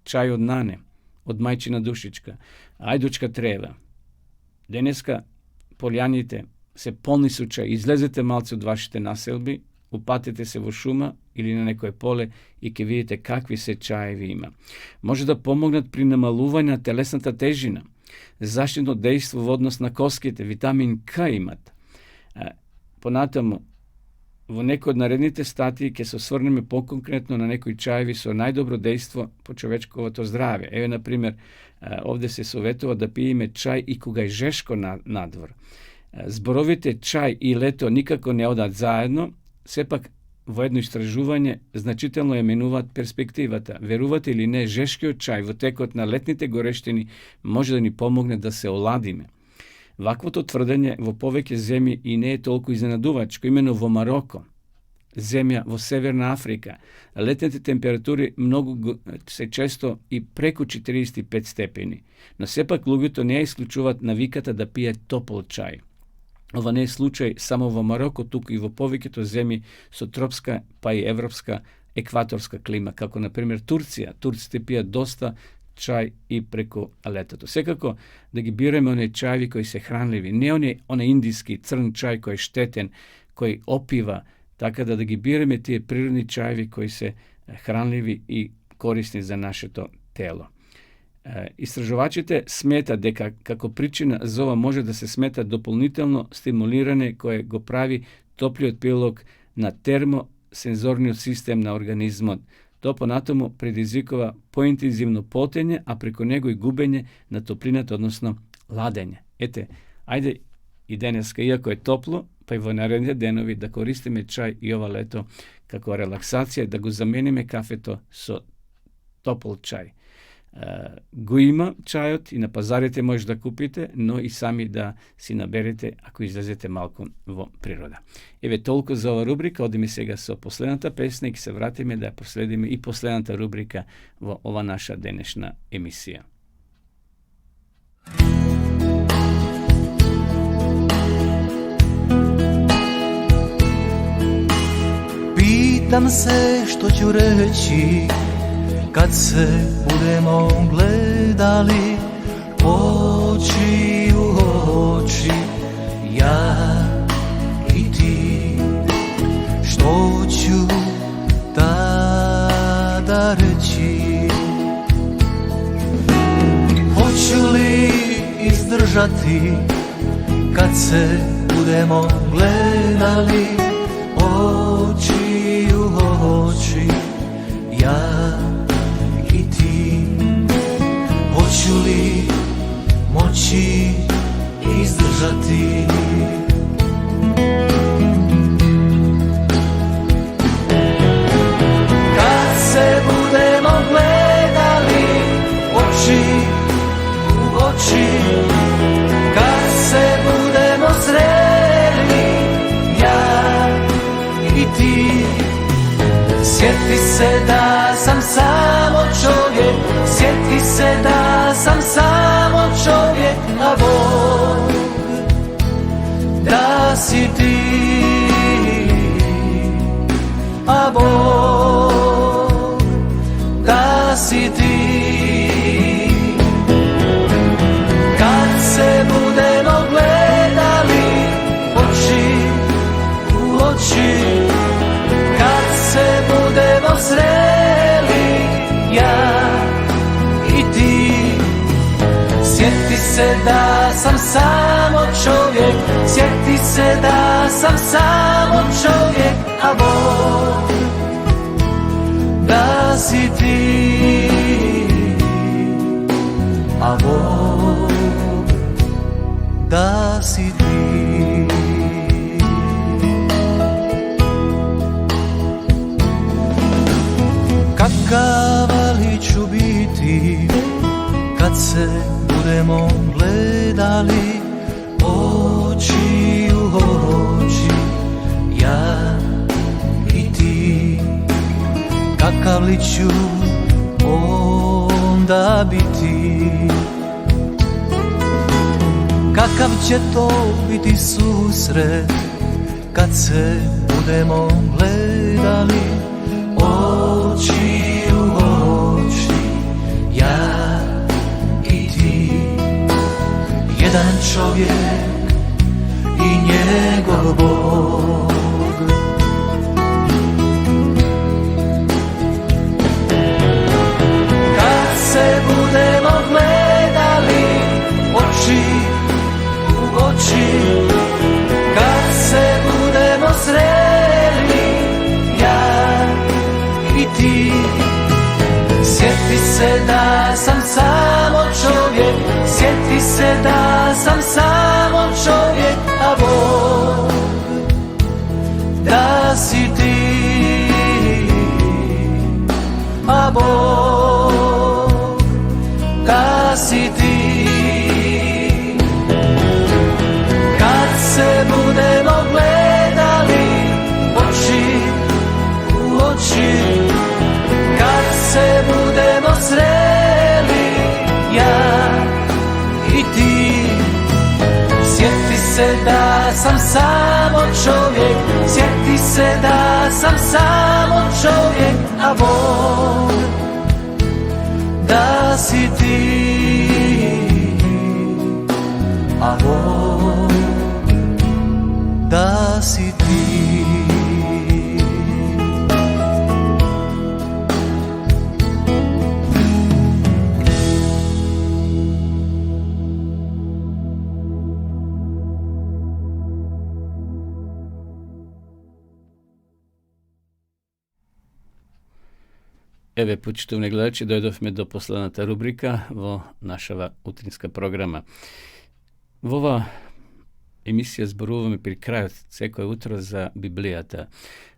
Чај од нане, од мајчина душичка, ајдучка трева. Денеска полјаните се полни со чај. Излезете малце од вашите населби, упатете се во шума или на некое поле и ќе видите какви се чаеви има. Може да помогнат при намалување на телесната тежина, заштитно дејство во однос на коските, витамин К имат. Понатаму, во некои од наредните статии ќе се осврнеме поконкретно на некои чаеви со најдобро дејство по човечковото здравје. Еве, например, овде се советува да пиеме чај и кога е жешко надвор. Зборовите чај и лето никако не одат заедно, сепак во едно истражување значително ја менуваат перспективата. Верувате или не, жешкиот чај во текот на летните горештини може да ни помогне да се оладиме. Ваквото тврдење во повеќе земји и не е толку изненадувачко, имено во Мароко, земја во Северна Африка, летните температури многу се често и преку 45 степени, но сепак луѓето не ја исклучуваат навиката да пијат топол чај. Ова не е случај само во Мароко, туку и во повеќето земји со тропска, па и европска екваторска клима, како например Турција. Турците пијат доста чај и преку летото. Секако да ги бираме оние чајви кои се хранливи, не оне индиски црн чај кој е штетен, кој опива, така да ги бираме тие природни чајви кои се хранливи и корисни за нашето тело. Истражувачите сметат дека како причина за ова може да се смета дополнително стимулирање кое го прави топлиот прилог на термосензорниот систем на организмот. Тоа понатаму предизвикува поинтензивно потење, а преку него и губење на топлината, односно ладење. Ете, ајде и денеска, иако е топло, па и во наредните денови да користиме чај и ова лето како релаксација, да го замениме кафето со топол чај. Го има чајот и на пазарите може да купите, но и сами да си наберете ако излезете малку во природа. Еве толку за ова рубрика, одиме сега со последната песна и ќе се вратиме да ја проследиме и последната рубрика во ова наша денешна емисија. Pitam se što ću reći kad se budemo gledali oči u oči, ja i ti. Što izdržati kad se budemo gledali oči u oči, ja i ti. Hoću li moći izdržati? Kad se budemo gledali oči u oči, kad se budemo sreli ja i ti. Sjeti se da sam samo čovjek, sjeti se da sam samo čovjek, a Bog da si ti, a Bog da si ti. Kad se budemo gledali oči u oči, kad se budemo sreli ja i ti. Sjeti se da sam samo čovjek, sjeti se da sam samo čovjek, a Bog da si ti, a Bog da si ti. Kakav li ću biti kad se budemo gledali oči u oči, ja i ti. Kakav li ću onda biti? Kakav će to biti susret kad se budemo gledali oči u oči, ja i ti. Jedan čovjek i njegov Bog. Kad se budemo gledali oči u oči, kad se budemo sreli ja i ti. Sjeti se da sam samo čovjek, sjeti se da sam samo čovjek, a Bog da si ti, a Bog da si ti. Kad se budemo gledali oči u oči, kad se budemo sreli ja i ti. Sjeti se da sam samo čovjek, sjeti se da sam samo čovjek, a Bog da si ti, a Bog da si ti. Evo, počtovni gledači, dojdovme do posledната rubrika vo našava utrинска програма. Ова емисија зборуваме при крајот секој утро за Библијата,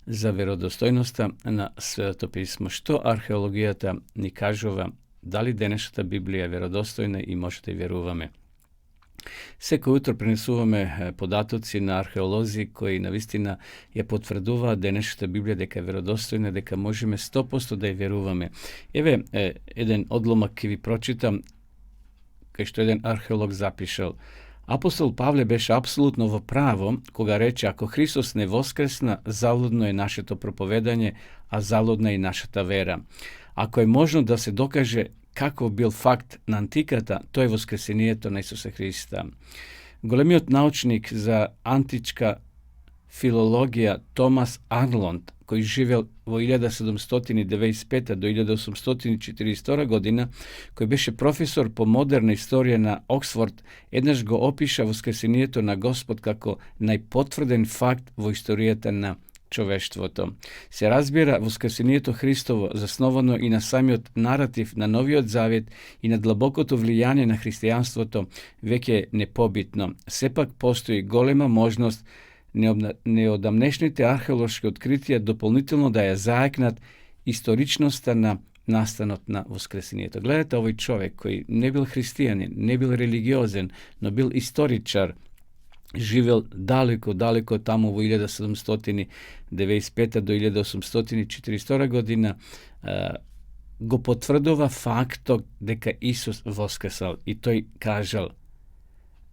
за веродостојноста на Светото писмо. Што археологијата ни кажува, дали денешната Библија е веродостојна и може да ја веруваме. Секој утро пренесуваме податоци на археолози кои навистина ја потврдуваат денешната Библија дека е веродостојна, дека можеме 100% да ја веруваме. Еве еден одломак ќе ви прочитам, кај што еден археолог запишал. Апостол Павле беше апсолутно во право кога рече: ако Христос не воскресна, залудно е нашето проповедање, а залудна е и нашата вера. Ако е можно да се докаже каков бил факт на антиката, тој е воскресението на Исуса Христа. Големиот научник за античка филологија Томас Арнолд, koji živел во 1795 до 1842 година, кој беше професор по модерна историја на Оксфорд, еднаш го опиша воскресението на Господ како најпотврден факт во историјата на човештвото. Се разбира воскресението Христово, засновано и на самиот наратив на Новиот Завет и на длабокото влијание на христијанството, веќе непобитно. Сепак постои голема можност неодамнешните археолошки откритија дополнително да ја заекнат историчноста на настанот на воскресението. Гледате, овој човек кој не бил христијанин, не бил религиозен, но бил историчар, живел далеко таму во 1795 до 1842 година, го потврдува фактот дека Исус воскресал и тој кажал: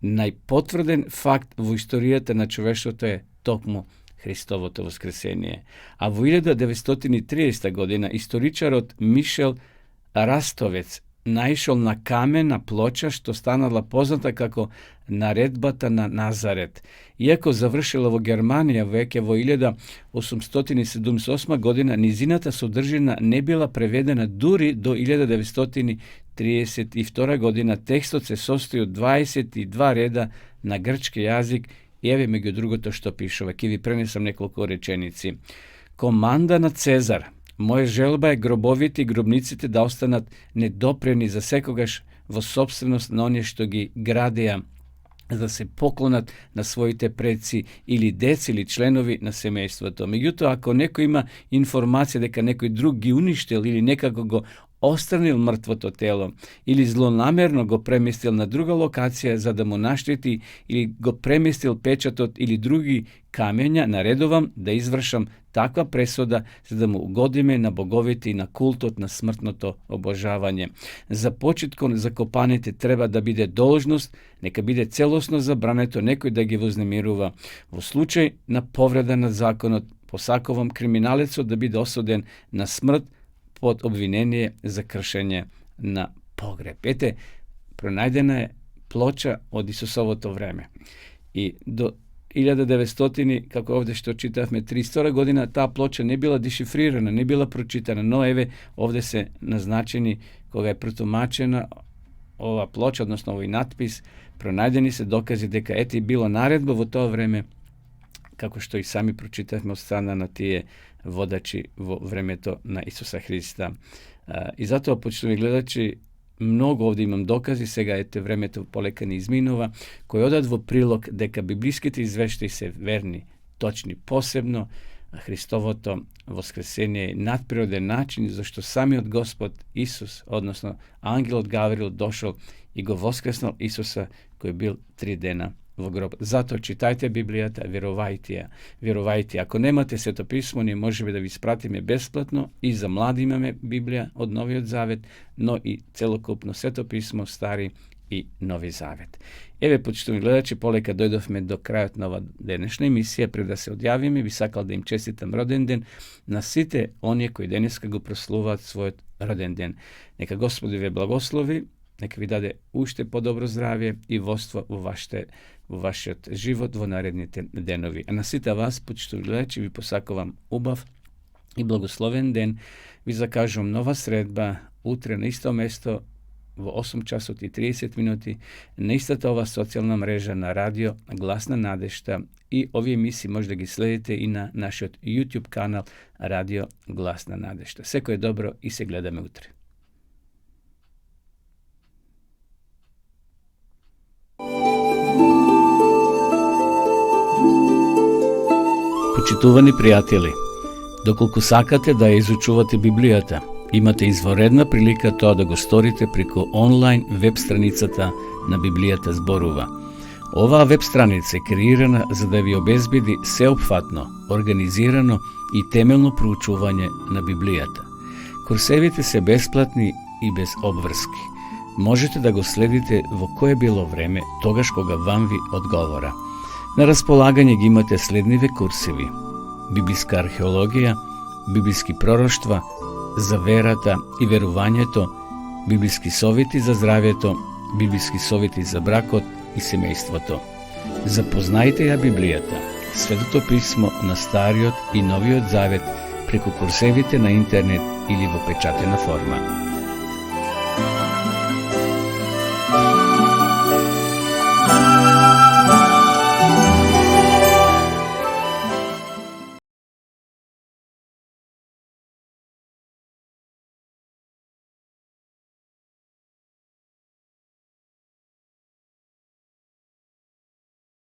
најпотврден факт во историјата на човештвото е токму Христовото воскресение. А во 1930 година историчарот Мишел Растовец наишол на камена плоча што станала позната како наредбата на Назарет. Иако завршила во Германија веќе во 1878 година, низината содржина не била преведена дури до 1932 година. Текстот се состои од 22 реда на грчки јазик и еве меѓу другото што пишува. Ќе ви пренесам неколку реченици. Команда на Цезар. Моја желба е гробовите и гробниците да останат недопрени за секогаш во собственост на оние што ги градеа, за да се поклонат на своите предци или деци или членови на семејството. Меѓутоа, ако некој има информација дека некој друг ги уништил или некако го остранил мртвото тело или злонамерно го преместил на друга локација за да му наштети или го преместил печатот или други камења, наредувам да извршам таква пресуда за да му угодиме на боговите и на култот на смртното обожавање. За почет кон закопаните треба да биде должност, нека биде целосно забрането некој да ги вознемирува. Во случај на повреда на законот, посакувам криминалецот да биде осуден на смрт под обвинение за кршење на погреб. Ете, пронајдена е плоча од Исусовото време. И до 1900, како овде што читавме, 32 година, таа плоча не била дешифрирана, не била прочитана, но еве, овде се назначени, кога е протумачена ова плоча, односно овој надпис, пронајдени се докази дека ете било наредба во тоа време, како што и сами прочитавме од страна на тие водачи во времето на Исуса Христа. И затоа, почитувани гледачи, многу овде имам докази, сега ете времето полека не изминува, кои одат во прилог дека библиските извештаи се верни, точни, посебно Христовото воскресение е надприроден начин, зашто самиот Господ Исус, односно ангелот Гавриил дошол и го воскреснал Исуса кој бил 3 дена во гроб. Затоа читајте Библијата, верувајте. Ако немате Сето писмо, ние можеме да ви спратиме бесплатно и за млади имаме Библија од Новиот Завет, но и целокупно Сето писмо, Стари и Нови Завет. Еве, почитувани гледачи, полека дојдовме до крајот на ова денешна емисија. Пред да се одјавиме, би сакал да им честитам роден ден на сите оние кои денеска го прослуваат својот роден ден. Нека Господи ве благослови, нека ви даде уште подобро здравје и воство во вашиот живот во наредните денови. А на сите вас, почитувани гледачи, ви посакувам убав и благословен ден. Ви закажувам нова средба утре на исто место во 8 часот и 30 минути на истата ова социјална мрежа на радио Глас на надежта, и овие емисии може да ги следите и на нашиот YouTube канал Радио Глас на надежта. Секој добро и се гледаме утре. Почитувани пријатели, доколку сакате да ја изучувате Библијата, имате изворедна прилика тоа да го сторите преку онлайн веб страницата на Библијата зборува. Оваа веб страница е креирана за да ви обезбеди сеопфатно, организирано и темелно проучување на Библијата. Курсевите се бесплатни и без обврски. Можете да го следите во кое било време, тогаш кога вам ви одговора. На располагање ги имате следниве курсеви: библиска археологија, библиски пророштва, за верата и верувањето, библиски совети за здравјето, библиски совети за бракот и семејството. Запознајте ја Библијата, Светото писмо на Стариот и Новиот Завет преку курсевите на интернет или во печатена форма.